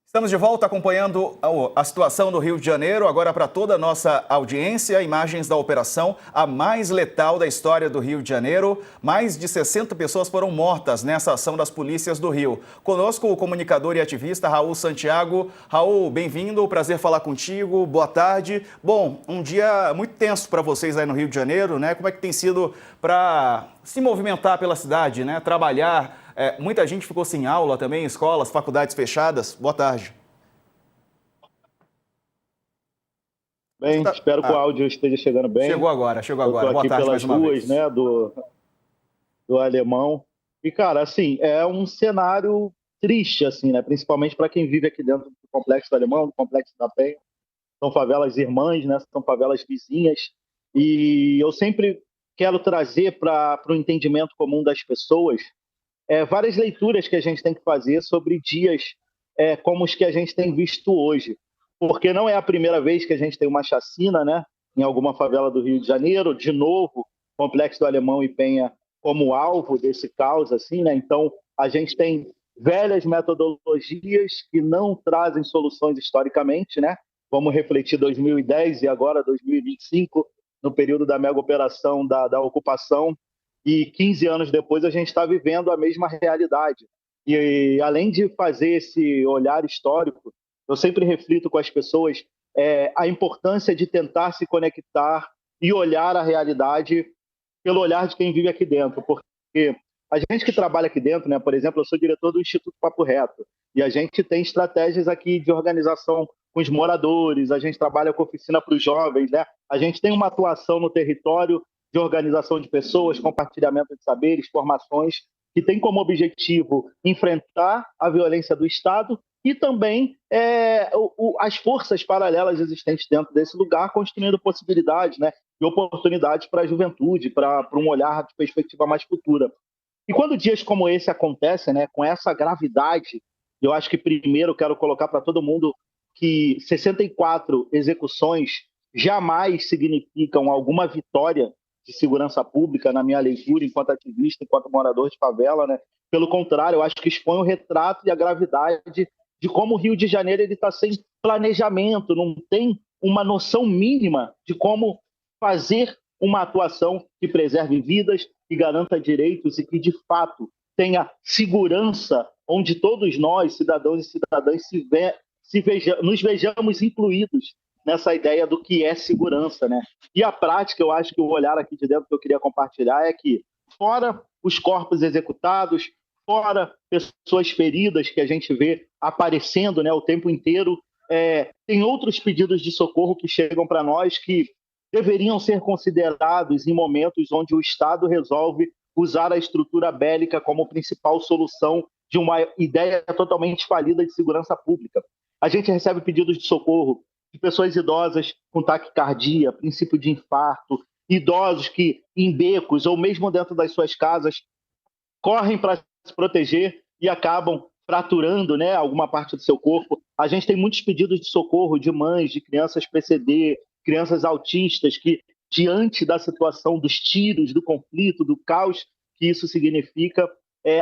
Estamos de volta acompanhando a situação do Rio de Janeiro, agora para toda a nossa audiência, imagens da operação, a mais letal da história do Rio de Janeiro. Mais de 60 pessoas foram mortas nessa ação das polícias do Rio. Conosco o comunicador e ativista Raul Santiago. Raul, bem-vindo, prazer falar contigo, boa tarde. Bom, um dia muito tenso para vocês aí no Rio de Janeiro, né? Como é que tem sido para se movimentar pela cidade, né? Trabalhar? Muita gente ficou sem aula também, escolas, faculdades fechadas. Boa tarde. Bem, espero que o áudio esteja chegando bem. Chegou agora, chegou Eu estou agora. Boa aqui tarde mais pelas uma ruas, vez. né, do Alemão. E, cara, assim, é um cenário triste, assim, né? Principalmente para quem vive aqui dentro do Complexo do Alemão, do Complexo da Penha. São favelas irmãs, né? São favelas vizinhas. E eu sempre quero trazer para o entendimento comum das pessoas várias leituras que a gente tem que fazer sobre dias como os que a gente tem visto hoje. Porque não é a primeira vez que a gente tem uma chacina, né, em alguma favela do Rio de Janeiro, de novo, Complexo do Alemão e Penha como alvo desse caos, assim, né? Então, a gente tem velhas metodologias que não trazem soluções historicamente, né? Vamos refletir 2010 e agora 2025, no período da mega operação da ocupação, e 15 anos depois a gente está vivendo a mesma realidade. E além de fazer esse olhar histórico, eu sempre reflito com as pessoas a importância de tentar se conectar e olhar a realidade pelo olhar de quem vive aqui dentro, porque a gente que trabalha aqui dentro, né, por exemplo, eu sou diretor do Instituto Papo Reto, e a gente tem estratégias aqui de organização com os moradores, a gente trabalha com oficina para os jovens, né? A gente tem uma atuação no território de organização de pessoas, compartilhamento de saberes, formações, que tem como objetivo enfrentar a violência do Estado e também as forças paralelas existentes dentro desse lugar, construindo possibilidades, né, e oportunidades para a juventude, para um olhar de perspectiva mais futura. E quando dias como esse acontecem, né, com essa gravidade, eu acho que primeiro quero colocar para todo mundo que 64 execuções jamais significam alguma vitória de segurança pública, na minha leitura, enquanto ativista, enquanto morador de favela, né? Pelo contrário, eu acho que expõe o retrato e a gravidade de como o Rio de Janeiro está sem planejamento, não tem uma noção mínima de como fazer uma atuação que preserve vidas, que garanta direitos e que, de fato, tenha segurança, onde todos nós, cidadãos e cidadãs, nos vejamos incluídos nessa ideia do que é segurança, né? E a prática, eu acho que o olhar aqui de dentro que eu queria compartilhar é que, fora os corpos executados, fora pessoas feridas que a gente vê aparecendo, né, o tempo inteiro, tem outros pedidos de socorro que chegam para nós que deveriam ser considerados em momentos onde o Estado resolve usar a estrutura bélica como principal solução de uma ideia totalmente falida de segurança pública. A gente recebe pedidos de socorro de pessoas idosas com taquicardia, princípio de infarto, idosos que em becos ou mesmo dentro das suas casas correm para se proteger e acabam fraturando, né, alguma parte do seu corpo. A gente tem muitos pedidos de socorro de mães, de crianças PCD, crianças autistas que, diante da situação dos tiros, do conflito, do caos que isso significa,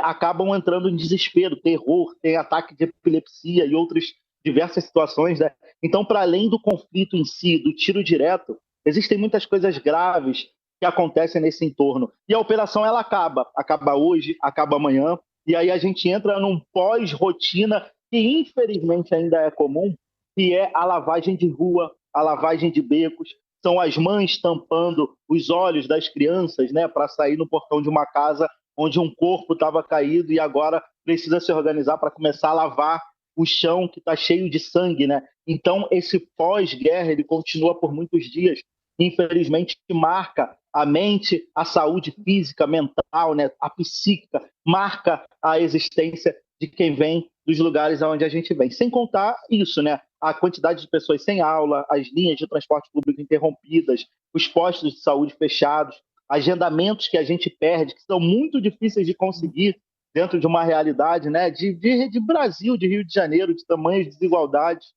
acabam entrando em desespero, terror, tem ataque de epilepsia e outras diversas situações, né? Então, para além do conflito em si, do tiro direto, existem muitas coisas graves que acontecem nesse entorno. E a operação ela acaba hoje, acaba amanhã, e aí a gente entra num pós-rotina que infelizmente ainda é comum, que é a lavagem de rua, a lavagem de becos, são as mães tampando os olhos das crianças, né, para sair no portão de uma casa onde um corpo estava caído e agora precisa se organizar para começar a lavar o chão que está cheio de sangue, né? Então esse pós-guerra ele continua por muitos dias, infelizmente marca a mente, a saúde física, mental, né, a psíquica, marca a existência de quem vem dos lugares aonde a gente vem. Sem contar isso, né, a quantidade de pessoas sem aula, as linhas de transporte público interrompidas, os postos de saúde fechados, agendamentos que a gente perde, que são muito difíceis de conseguir dentro de uma realidade, né, de Brasil, de Rio de Janeiro, de tamanhas desigualdades.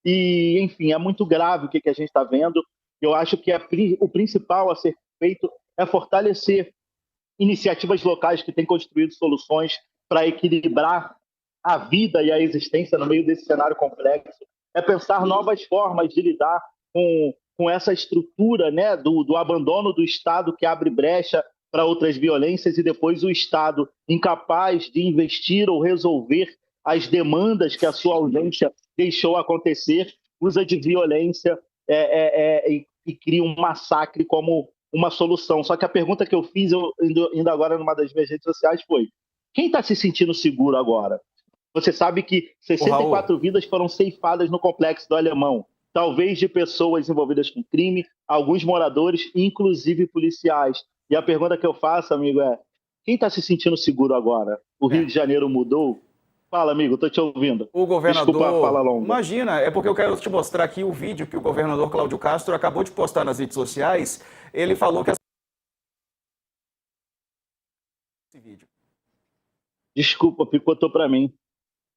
E, enfim, é muito grave o que a gente está vendo. Eu acho que o principal a ser feito é fortalecer iniciativas locais que têm construído soluções para equilibrar a vida e a existência no meio desse cenário complexo, é pensar novas formas de lidar com essa estrutura, né, do abandono do Estado que abre brecha para outras violências e depois o Estado incapaz de investir ou resolver as demandas que a sua ausência deixou acontecer, usa de violência e cria um massacre como uma solução. Só que a pergunta que eu fiz, indo agora numa das minhas redes sociais, foi: quem está se sentindo seguro agora? Você sabe que 64 vidas foram ceifadas no Complexo do Alemão, talvez de pessoas envolvidas com crime, alguns moradores, inclusive policiais. E a pergunta que eu faço, amigo, é: quem está se sentindo seguro agora? O Rio de Janeiro mudou? Fala, amigo, estou te ouvindo. O governador... Desculpa a fala longa. Imagina, é porque eu quero te mostrar aqui o vídeo que o governador Cláudio Castro acabou de postar nas redes sociais. Ele falou que esse vídeo. Desculpa, picotou para mim.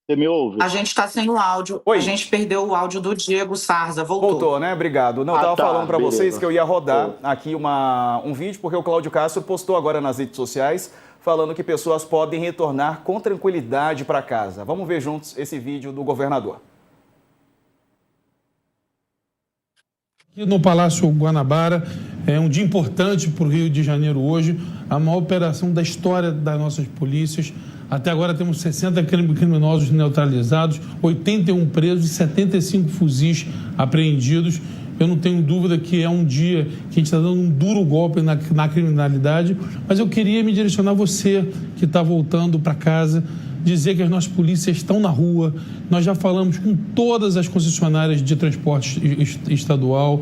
Você me ouve? A gente está sem o áudio. Oi. A gente perdeu o áudio do Diego Sarza. Voltou, né? Obrigado. Não, eu estava falando para vocês que eu ia rodar aqui um vídeo, porque o Cláudio Castro postou agora nas redes sociais, falando que pessoas podem retornar com tranquilidade para casa. Vamos ver juntos esse vídeo do governador. Aqui no Palácio Guanabara, é um dia importante para o Rio de Janeiro hoje, a maior operação da história das nossas polícias. Até agora temos 60 criminosos neutralizados, 81 presos e 75 fuzis apreendidos. Eu não tenho dúvida que é um dia que a gente está dando um duro golpe na criminalidade, mas eu queria me direcionar a você que está voltando para casa, dizer que as nossas polícias estão na rua. Nós já falamos com todas as concessionárias de transporte estadual,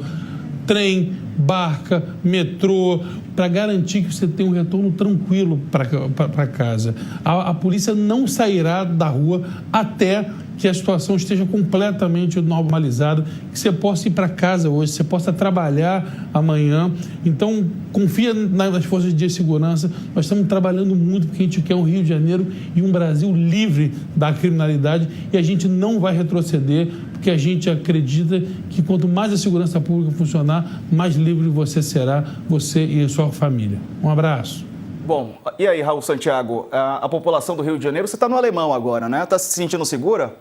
trem, barca, metrô, para garantir que você tenha um retorno tranquilo para casa. A polícia não sairá da rua até que a situação esteja completamente normalizada, que você possa ir para casa hoje, você possa trabalhar amanhã. Então, confia nas forças de segurança. Nós estamos trabalhando muito porque a gente quer um Rio de Janeiro e um Brasil livre da criminalidade, e a gente não vai retroceder, porque a gente acredita que quanto mais a segurança pública funcionar, mais livre você será, você e a sua família. Um abraço. Bom, e aí, Raul Santiago, a população do Rio de Janeiro, você está no Alemão agora, né? Está se sentindo segura?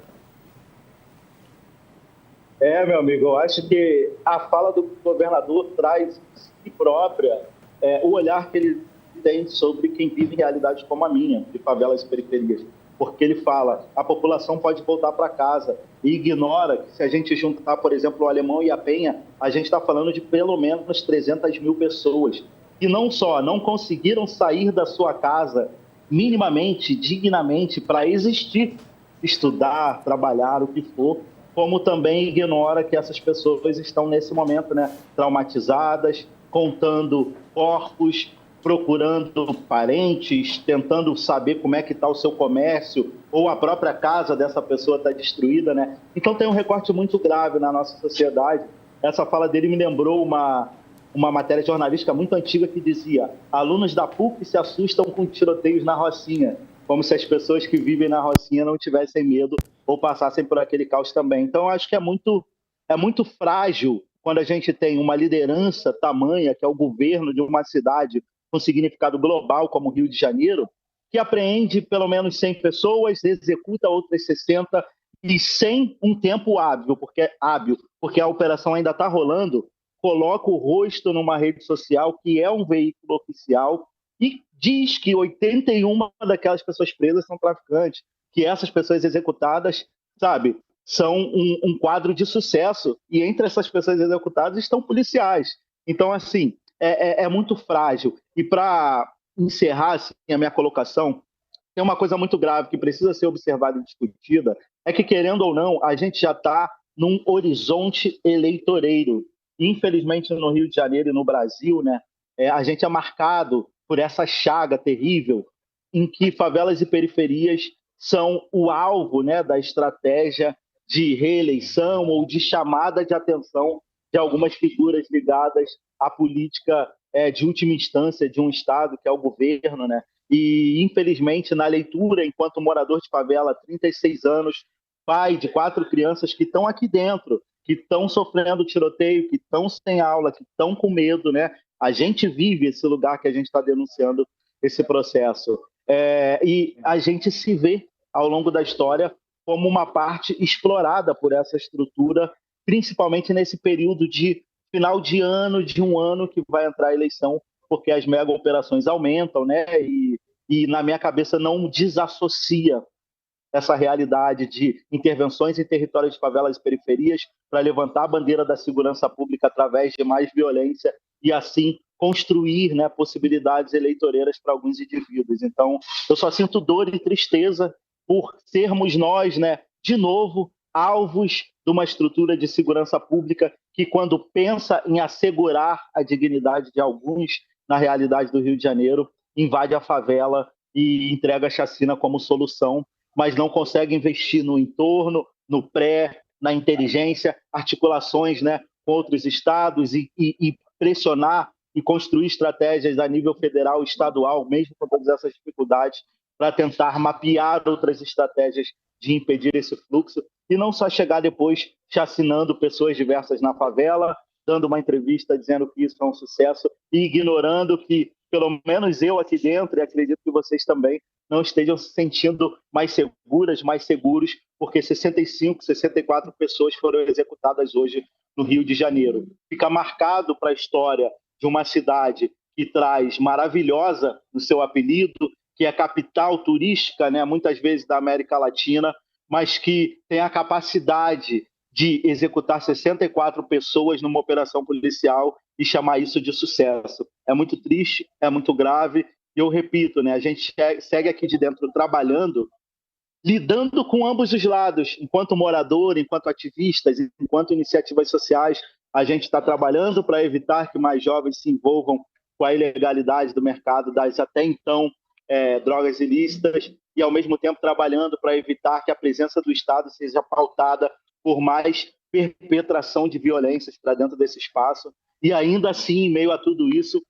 Meu amigo, eu acho que a fala do governador traz si própria o olhar que ele tem sobre quem vive em realidade como a minha, de favelas e periferias. Porque ele fala: a população pode voltar para casa, e ignora que, se a gente juntar, por exemplo, o Alemão e a Penha, a gente está falando de pelo menos 300 mil pessoas que não só não conseguiram sair da sua casa minimamente, dignamente, para existir, estudar, trabalhar, o que for, como também ignora que essas pessoas estão, nesse momento, né, traumatizadas, contando corpos, procurando parentes, tentando saber como é que está o seu comércio, ou a própria casa dessa pessoa está destruída, né? Então tem um recorte muito grave na nossa sociedade. Essa fala dele me lembrou uma matéria jornalística muito antiga que dizia: alunos da PUC se assustam com tiroteios na Rocinha, como se as pessoas que vivem na Rocinha não tivessem medo ou passassem por aquele caos também. Então, eu acho que é muito frágil quando a gente tem uma liderança tamanha, que é o governo de uma cidade com significado global como o Rio de Janeiro, que apreende pelo menos 100 pessoas, executa outras 60 e sem um tempo hábil, porque a operação ainda está rolando, coloca o rosto numa rede social que é um veículo oficial e diz que 81 daquelas pessoas presas são traficantes, que essas pessoas executadas, sabe, são um quadro de sucesso, e entre essas pessoas executadas estão policiais. Então, assim, é muito frágil. E para encerrar assim, a minha colocação, tem uma coisa muito grave que precisa ser observada e discutida, é que, querendo ou não, a gente já está num horizonte eleitoreiro. Infelizmente, no Rio de Janeiro e no Brasil, né, a gente é marcado por essa chaga terrível em que favelas e periferias são o alvo, né, da estratégia de reeleição ou de chamada de atenção de algumas figuras ligadas à política de última instância de um Estado, que é o governo, né? E, infelizmente, na leitura, enquanto morador de favela, 36 anos, pai de 4 crianças que estão aqui dentro, que estão sofrendo tiroteio, que estão sem aula, que estão com medo, né? A gente vive esse lugar que a gente está denunciando esse processo. E a gente se vê ao longo da história como uma parte explorada por essa estrutura, principalmente nesse período de final de ano, de um ano que vai entrar a eleição, porque as mega operações aumentam, né? E na minha cabeça não desassocia essa realidade de intervenções em territórios de favelas e periferias para levantar a bandeira da segurança pública através de mais violência e assim construir, né, possibilidades eleitoreiras para alguns indivíduos. Então, eu só sinto dor e tristeza por sermos nós, né, de novo, alvos de uma estrutura de segurança pública que, quando pensa em assegurar a dignidade de alguns na realidade do Rio de Janeiro, invade a favela e entrega a chacina como solução, mas não consegue investir no entorno, no pré, na inteligência, articulações, né, com outros estados e pressionar e construir estratégias a nível federal e estadual, mesmo com todas essas dificuldades, para tentar mapear outras estratégias de impedir esse fluxo e não só chegar depois chacinando pessoas diversas na favela, dando uma entrevista dizendo que isso é um sucesso e ignorando que, pelo menos eu aqui dentro, e acredito que vocês também, não estejam se sentindo mais seguras, mais seguros, porque 65, 64 pessoas foram executadas hoje no Rio de Janeiro. Fica marcado para a história de uma cidade que traz maravilhosa no seu apelido, que é capital turística, né, muitas vezes da América Latina, mas que tem a capacidade de executar 64 pessoas numa operação policial e chamar isso de sucesso. É muito triste, é muito grave, e eu repito, né, a gente segue aqui de dentro trabalhando, lidando com ambos os lados, enquanto morador, enquanto ativistas, enquanto iniciativas sociais, a gente está trabalhando para evitar que mais jovens se envolvam com a ilegalidade do mercado das até então drogas ilícitas e, ao mesmo tempo, trabalhando para evitar que a presença do Estado seja pautada por mais perpetração de violências para dentro desse espaço. E ainda assim, em meio a tudo isso,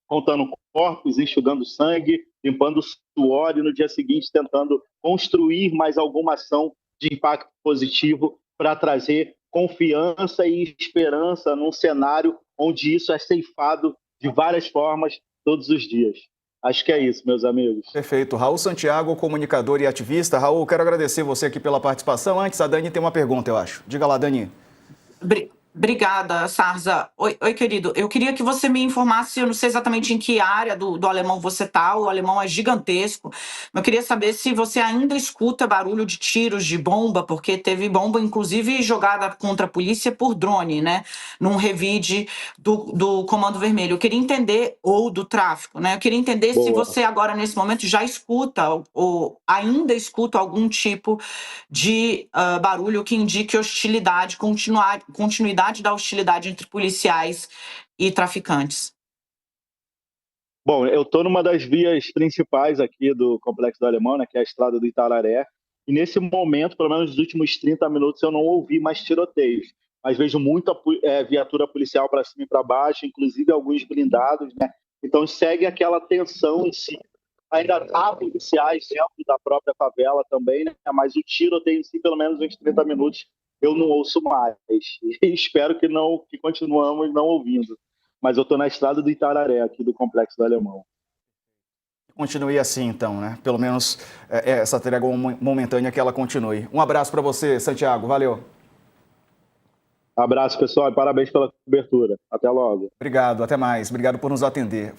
contando corpos, enxugando sangue, limpando suor e no dia seguinte tentando construir mais alguma ação de impacto positivo para trazer confiança e esperança num cenário onde isso é ceifado de várias formas todos os dias. Acho que é isso, meus amigos. Perfeito. Raul Santiago, comunicador e ativista. Raul, quero agradecer você aqui pela participação. Antes, a Dani tem uma pergunta, eu acho. Diga lá, Dani. Obrigada, Sarza. Oi, querido. Eu queria que você me informasse, eu não sei exatamente em que área do Alemão você está, o Alemão é gigantesco, mas eu queria saber se você ainda escuta barulho de tiros de bomba, porque teve bomba, inclusive, jogada contra a polícia por drone, né? Num revide do Comando Vermelho. Eu queria entender, ou do tráfico, né? Eu queria entender se você agora, nesse momento, já escuta ou ainda escuta algum tipo de barulho que indique hostilidade, continuidade da hostilidade entre policiais e traficantes. Bom, eu estou numa das vias principais aqui do Complexo do Alemão, né, que é a estrada do Itararé, e nesse momento, pelo menos nos últimos 30 minutos, eu não ouvi mais tiroteios, mas vejo muita viatura policial para cima e para baixo, inclusive alguns blindados, né? Então segue aquela tensão em si. Ainda há policiais dentro da própria favela também, né? Mas o tiroteio em si, pelo menos uns 30 minutos, eu não ouço mais. E espero que continuamos não ouvindo. Mas eu estou na estrada do Itararé, aqui do Complexo do Alemão. Continue assim, então, né? Pelo menos essa trégua momentânea que ela continue. Um abraço para você, Santiago. Valeu. Abraço, pessoal, e parabéns pela cobertura. Até logo. Obrigado, até mais. Obrigado por nos atender.